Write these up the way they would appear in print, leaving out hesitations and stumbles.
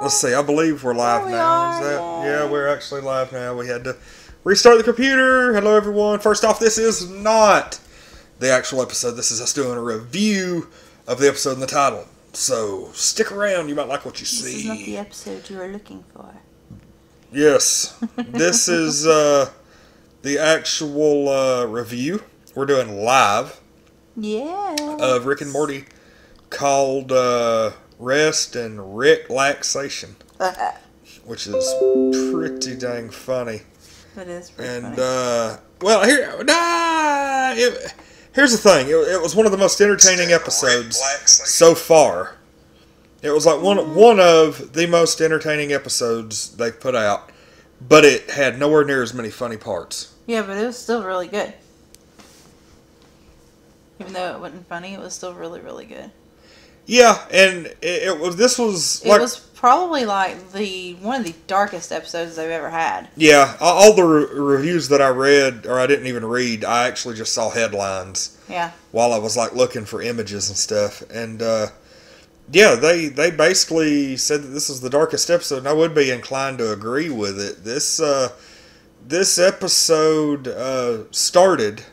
Let's see, I believe we're live now. Is that? Yeah, we're actually live now. We had to restart the computer. Hello, everyone. First off, this is not the actual episode. This is us doing a review of the episode in the title. So stick around. You might like what you see. This is not the episode you were looking for. Yes. This is the actual review we're doing live. Yeah. Of Rick and Morty called Rest and Ricklaxation. Which is pretty dang funny. It is pretty funny. And, well, here's the thing. It was one of the most entertaining episodes so far. It was like one of the most entertaining episodes they've put out. But it had nowhere near as many funny parts. Yeah, but it was still really good. Even though it wasn't funny, it was still really, really good. Yeah, and it was probably like one of the darkest episodes they've ever had. Yeah, all the reviews that I read, or I didn't even read, I actually just saw headlines. Yeah. While I was like looking for images and stuff, and yeah, they basically said that this is the darkest episode, and I would be inclined to agree with it. This episode started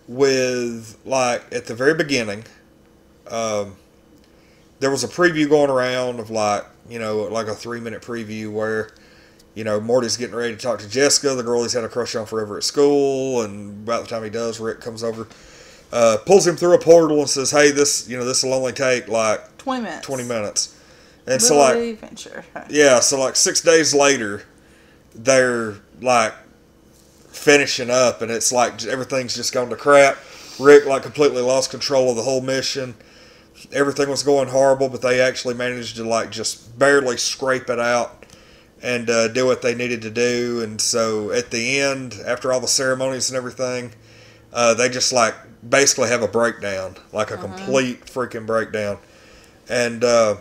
with, like, at the very beginning, there was a preview going around of, like a 3-minute preview where, Morty's getting ready to talk to Jessica, the girl he's had a crush on forever at school, and about the time he does, Rick comes over, pulls him through a portal and says, hey, this will only take, like, 20 minutes. 20 minutes. And so, like, adventure. Yeah, so, like, 6 days later, they're, like, finishing up, and it's like everything's just gone to crap. Rick, like, completely lost control of the whole mission. Everything was going horrible, but they actually managed to, like, just barely scrape it out and do what they needed to do. And so at the end, after all the ceremonies and everything, they just, like, basically have a breakdown, like a complete freaking breakdown. And I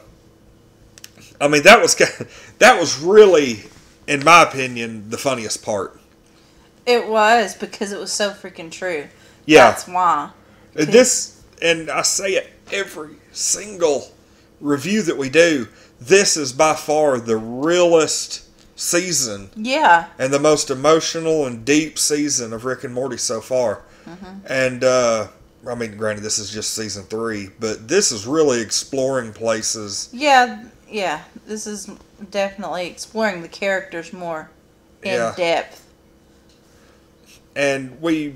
mean, that was really, in my opinion, the funniest part. It was, because it was so freaking true. Yeah. That's why. And I say it every single review that we do, this is by far the realest season. Yeah. And the most emotional and deep season of Rick and Morty so far. And, I mean, granted, this is just season 3, but this is really exploring places. Yeah. This is definitely exploring the characters more in depth. And we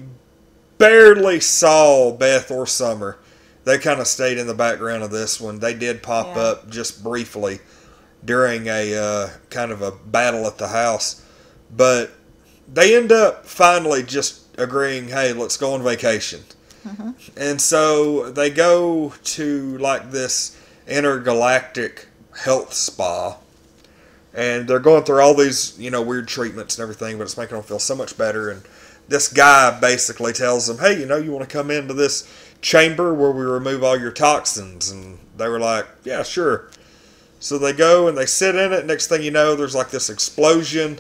barely saw Beth or Summer. They kind of stayed in the background of this one. They did pop up just briefly during a kind of a battle at the house. But they end up finally just agreeing, hey, let's go on vacation. And so they go to, like, this intergalactic health spa. And they're going through all these, weird treatments and everything, but it's making them feel so much better. And this guy basically tells them, hey, you want to come into this chamber where we remove all your toxins? And they were like, yeah, sure. So they go and they sit in it. Next thing you know, there's like this explosion,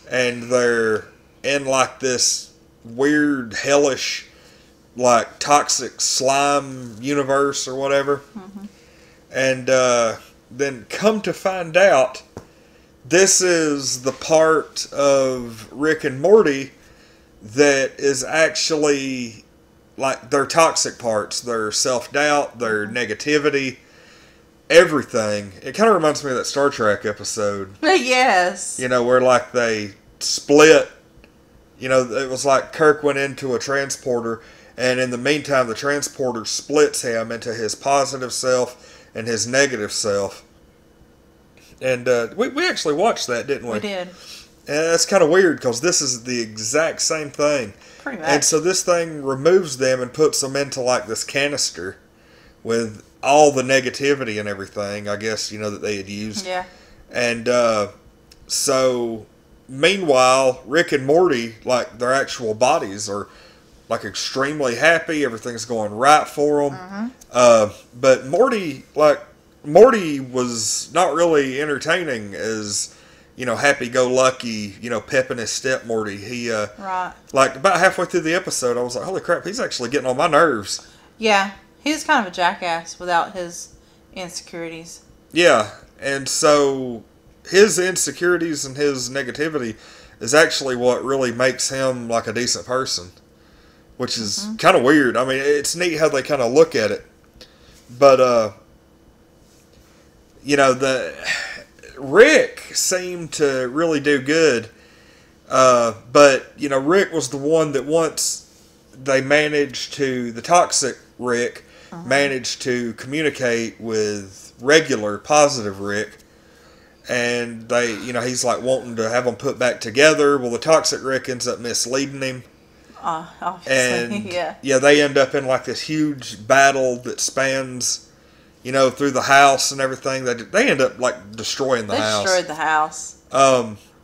and they're in like this weird, hellish, like toxic slime universe or whatever. And then come to find out, this is the part of Rick and Morty that is actually, like, their toxic parts, their self-doubt, their negativity, everything. It kind of reminds me of that Star Trek episode. Yes. Where, like, they split. It was like Kirk went into a transporter, and in the meantime, the transporter splits him into his positive self and his negative self. And we actually watched that, didn't we? We did. And that's kind of weird, because this is the exact same thing. Pretty much. And so this thing removes them and puts them into, like, this canister with all the negativity and everything, I guess, that they had used. Yeah. And so, meanwhile, Rick and Morty, like, their actual bodies are, like, extremely happy. Everything's going right for them. But Morty was not really entertaining as, happy-go-lucky, Pep and his step Morty. He, right. Like, about halfway through the episode, I was like, holy crap, he's actually getting on my nerves. Yeah, he was kind of a jackass without his insecurities. Yeah, and so his insecurities and his negativity is actually what really makes him like a decent person, which is kind of weird. I mean, it's neat how they kind of look at it, but the Rick seemed to really do good, but Rick was the one that once they managed to the toxic Rick managed to communicate with regular positive Rick, and they he's like wanting to have them put back together. Well, the toxic Rick ends up misleading him. Obviously, And yeah. they end up in like this huge battle that spans, through the house and everything. They end up like destroying the house. They destroyed the house.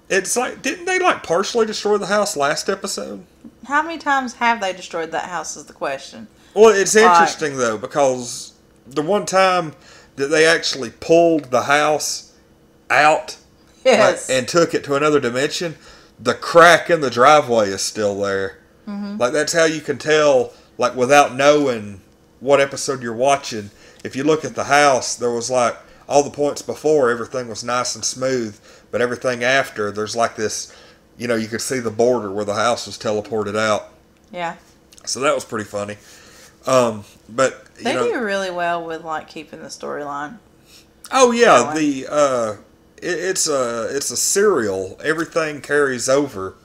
It's like, didn't they like partially destroy the house last episode? How many times have they destroyed that house is the question. Well, it's interesting though, because the one time that they actually pulled the house out, yes, and took it to another dimension, the crack in the driveway is still there. Like, that's how you can tell, like, without knowing what episode you're watching. If you look at the house, there was, like, all the points before, everything was nice and smooth. But everything after, there's, like, this, you could see the border where the house was teleported out. Yeah. So that was pretty funny. But, they do really well with, like, keeping the storyline. Oh, yeah. It's a serial. Everything carries over.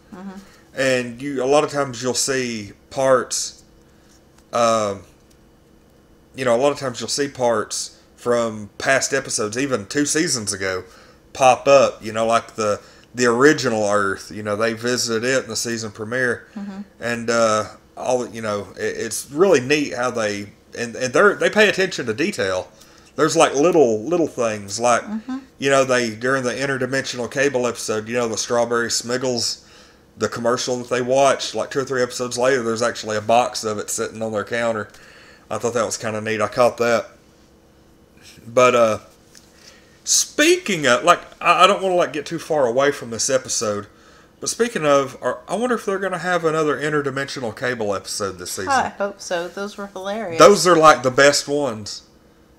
And a lot of times you'll see parts, a lot of times you'll see parts from past episodes, even 2 seasons ago, pop up, like the original Earth. They visited it in the season premiere. And, it's really neat how they pay attention to detail. There's like little things, like, they, during the interdimensional cable episode, the Strawberry Smiggles, the commercial that they watched, like 2 or 3 episodes later, there's actually a box of it sitting on their counter. I thought that was kind of neat. I caught that. But, speaking of, like, I don't want to, like, get too far away from this episode, but speaking of, I wonder if they're going to have another interdimensional cable episode this season. I hope so. Those were hilarious. Those are, like, the best ones.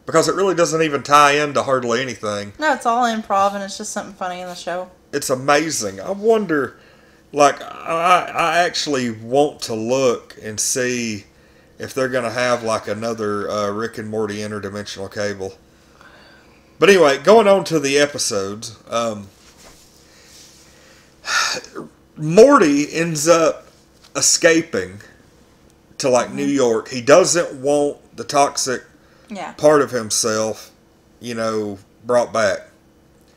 Because it really doesn't even tie into hardly anything. No, it's all improv, and it's just something funny in the show. It's amazing. I wonder, like, I actually want to look and see if they're going to have, like, another Rick and Morty interdimensional cable. But anyway, going on to the episodes. Morty ends up escaping to, like, New York. He doesn't want the toxic part of himself, brought back.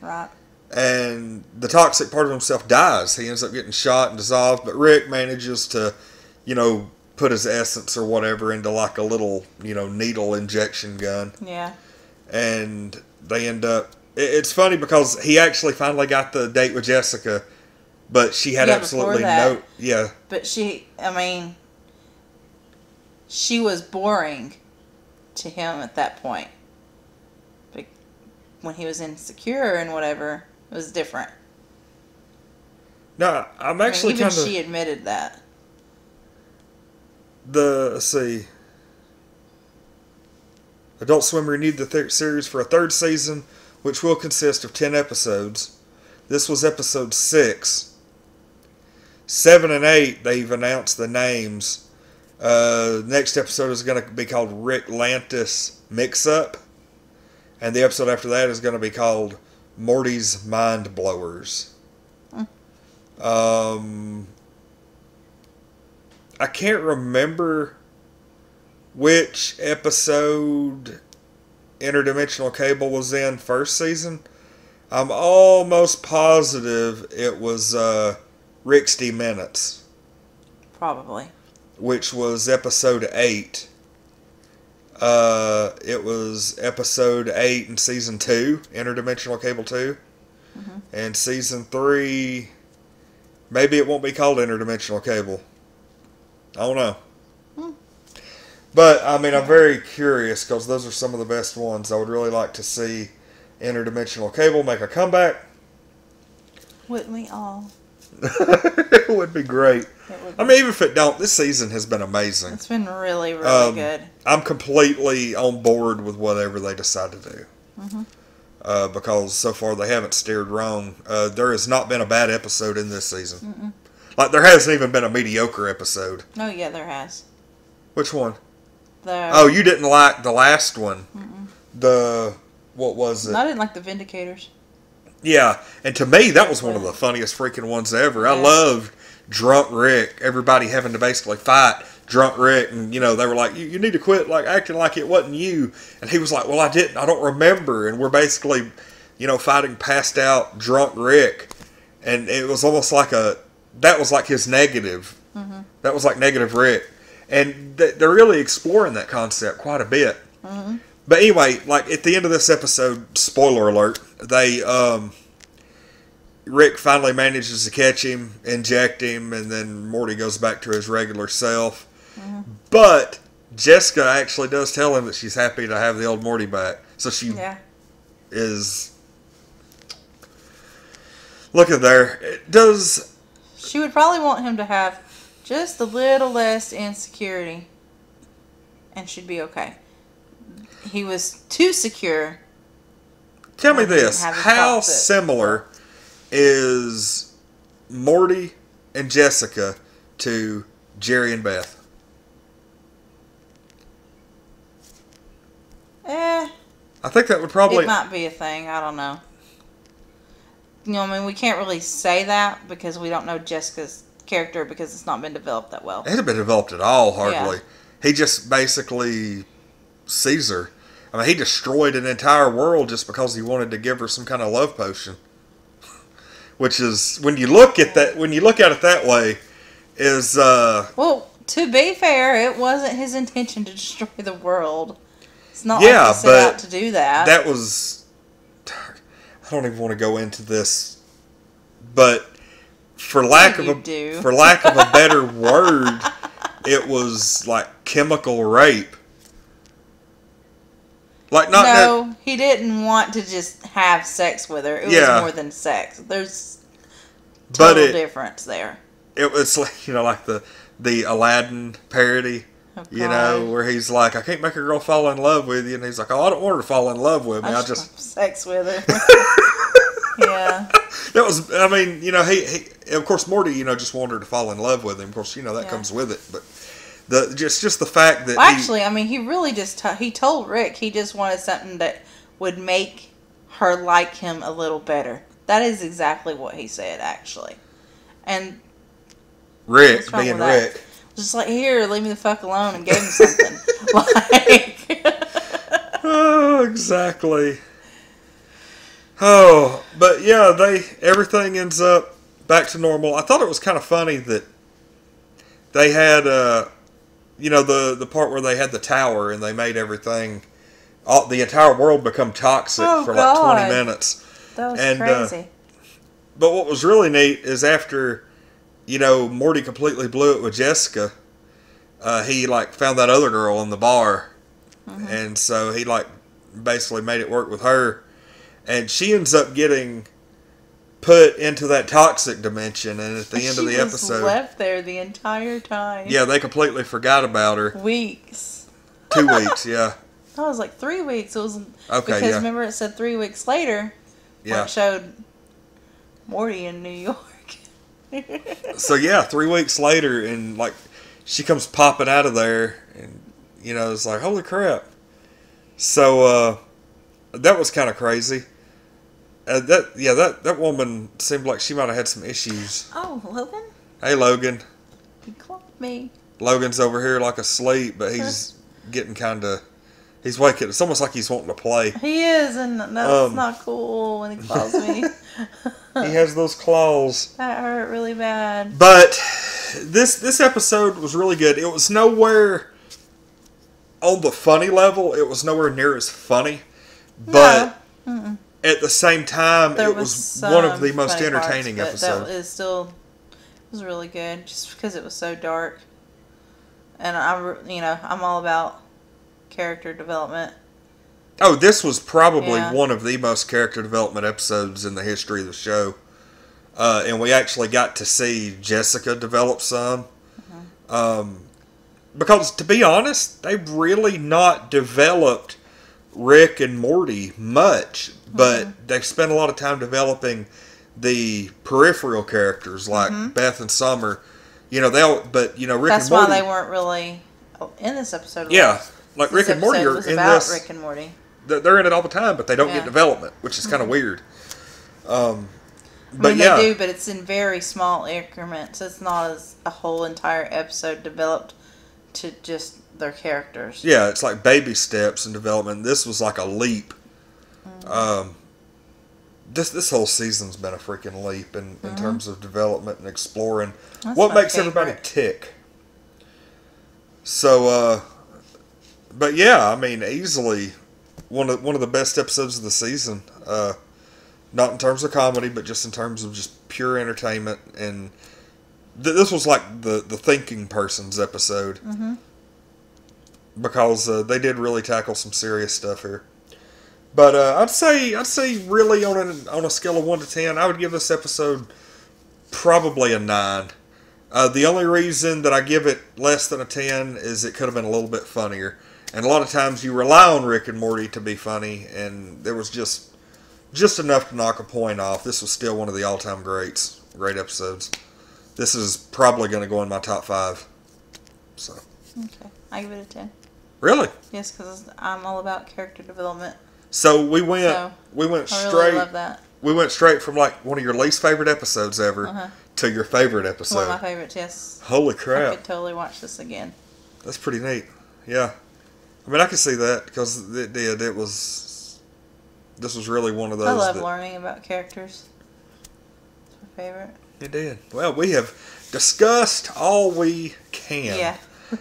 Right. And the toxic part of himself dies. He ends up getting shot and dissolved, but Rick manages to, put his essence or whatever into like a little, needle injection gun. Yeah. And they end up... It's funny because he actually finally got the date with Jessica, but she had absolutely no... Yeah. But she was boring to him at that point. But when he was insecure and whatever, it was different. No, I'm actually even kind of... she admitted that. Let's see. Adult Swim renewed the series for a 3rd season, which will consist of 10 episodes. This was episode 6. 7 and 8, they've announced the names. Next episode is going to be called Ricklaxation Mix Up. And the episode after that is going to be called Morty's Mind Blowers. I can't remember which episode Interdimensional Cable was in 1st season. I'm almost positive it was 60 Minutes. Probably. Which was episode 8. It was episode 8 in season 2, Interdimensional Cable 2. And season 3, maybe it won't be called Interdimensional Cable. I don't know. But, I'm very curious because those are some of the best ones. I would really like to see Interdimensional Cable make a comeback. Wouldn't we all? It would be great. Even if it don't, this season has been amazing. It's been really, really good. I'm completely on board with whatever they decide to do. because so far they haven't steered wrong. There has not been a bad episode in this season. Mm-mm. Like, there hasn't even been a mediocre episode. Oh, yeah, there has. Which one? Oh, you didn't like the last one. Mm-mm. What was it? I didn't like the Vindicators. Yeah, and to me, that was one of the funniest freaking ones ever. Yeah. I loved Drunk Rick. Everybody having to basically fight Drunk Rick, and they were like, "You need to quit like acting like it wasn't you." And he was like, "Well, I didn't. I don't remember." And we're basically, fighting passed out Drunk Rick, and it was almost like that was like his negative. Mm-hmm. That was like negative Rick, and they're really exploring that concept quite a bit. Mm-hmm. But anyway, like at the end of this episode, spoiler alert, Rick finally manages to catch him, inject him, and then Morty goes back to his regular self. Mm-hmm. But Jessica actually does tell him that she's happy to have the old Morty back. So she is... Look at there. It does... She would probably want him to have just a little less insecurity, and she'd be okay. He was too secure. Tell me this. How similar is Morty and Jessica to Jerry and Beth? I think that would probably... It might be a thing. I don't know. We can't really say that because we don't know Jessica's character because it's not been developed that well. It hasn't been developed at all, hardly. Yeah. He just basically sees her. I mean, he destroyed an entire world just because he wanted to give her some kind of love potion. Which is, when you look at it that way, is... Well, to be fair, it wasn't his intention to destroy the world. It's not like he set out to do that. That was... I don't even want to go into this, but for lack of a better word, it was like chemical rape. Like he didn't want to just have sex with her. It was more than sex. There's total difference there. It was like the Aladdin parody. Oh, where he's like, I can't make a girl fall in love with you, and he's like, oh, I don't want her to fall in love with me. I just have sex with her. Yeah. That was, he of course Morty, just wanted her to fall in love with him. Of course, that comes with it, but just the fact that he really just he told Rick he just wanted something that would make her like him a little better. That is exactly what he said, actually. And Rick being Rick. Just like, here, leave me the fuck alone, and gave him something. Oh, exactly. Oh, but yeah, everything ends up back to normal. I thought it was kind of funny that they had, the part where they had the tower and they made everything, the entire world become toxic for like 20 minutes. That was crazy. But what was really neat is after... Morty completely blew it with Jessica. He found that other girl in the bar, and so he basically made it work with her, and she ends up getting put into that toxic dimension. And at the end of the episode, she left there the entire time. Yeah, they completely forgot about her. Weeks. 2 weeks, yeah. That was like 3 weeks. It was because remember it said 3 weeks later. Yeah. It showed Morty in New York. So 3 weeks later, and she comes popping out of there, and it's like, holy crap. So that was kind of crazy. That woman seemed like she might have had some issues. Oh, Logan? Hey, Logan. He called me. Logan's over here asleep, but he's getting he's waking. It's almost like he's wanting to play. He is, and that's not cool when he calls me. He has those claws. That hurt really bad. But this episode was really good. It was nowhere on the funny level. It was nowhere near as funny. But at the same time, it was one of the most entertaining episodes. It was really good just because it was so dark. And I'm all about character development. Oh, this was probably one of the most character development episodes in the history of the show. And we actually got to see Jessica develop some. Because, to be honest, they've really not developed Rick and Morty much, but they spent a lot of time developing the peripheral characters like Beth and Summer. You know, Rick and Morty. That's why they weren't really in this episode. Yeah, like Rick and Morty are in this. Rick and Morty. They're in it all the time, but they don't get development, which is kind of weird. But they do, but it's in very small increments. It's not as a whole entire episode developed to just their characters. Yeah, it's like baby steps in development. This was like a leap. This whole season's been a freaking leap in terms of development and exploring what makes everybody tick. So, but yeah, I mean, easily one of the best episodes of the season. Not in terms of comedy, but just in terms of just pure entertainment. And this was like the thinking person's episode. Because they did really tackle some serious stuff here. But I'd say really on a scale of 1 to 10, I would give this episode probably a 9. The only reason that I give it less than a 10 is it could have been a little bit funnier. And a lot of times you rely on Rick and Morty to be funny, and there was just enough to knock a point off. This was still one of the all-time greats. Great episodes. This is probably going to go in my top 5. So. Okay. I give it a 10. Really? Yes, because I'm all about character development. So we went I straight. Really love that. We went straight from like one of your least favorite episodes ever to your favorite episode. One of my favorites, yes. Holy crap! I could totally watch this again. That's pretty neat. Yeah, I mean I can see that because it did. This was really one of those. I love learning about characters. It's my favorite. It did. Well, we have discussed all we can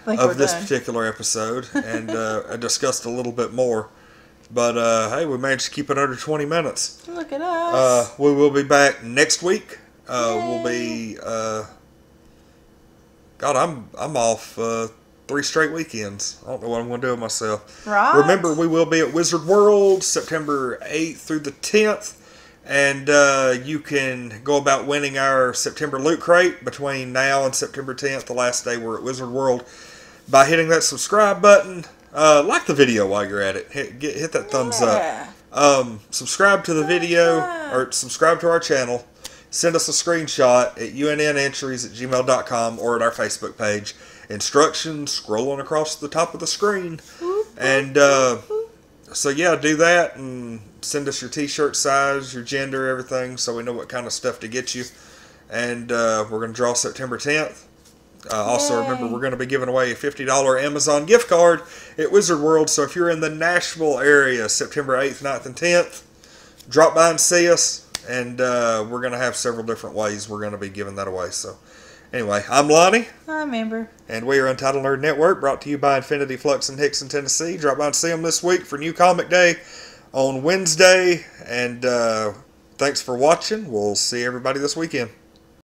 of this particular episode, and discussed a little bit more. But hey, we managed to keep it under 20 minutes. Look at us. We will be back next week. We'll be. God, I'm off 3 straight weekends. I don't know what I'm going to do with myself. Right. Remember, we will be at Wizard World September 8th through the 10th. And you can go about winning our September Loot Crate between now and September 10th, the last day we're at Wizard World, by hitting that subscribe button. Like the video while you're at it. Hit that thumbs up. Subscribe to the video, or subscribe to our channel. Send us a screenshot at unnentries@gmail.com or at our Facebook page. Instructions scrolling across the top of the screen. And so yeah, do that and send us your t-shirt size, your gender, everything, so we know what kind of stuff to get you. And we're going to draw September 10th. Also, remember, we're going to be giving away a $50 Amazon gift card at Wizard World. So if you're in the Nashville area, September 8th, 9th, and 10th, drop by and see us. And we're going to have several different ways we're going to be giving that away. So anyway, I'm Lonnie. I'm Amber. And we are Untitled Nerd Network, brought to you by Infinity Flux in Hickson, Tennessee. Drop by and see them this week for New Comic Day on Wednesday. And thanks for watching. We'll see everybody this weekend.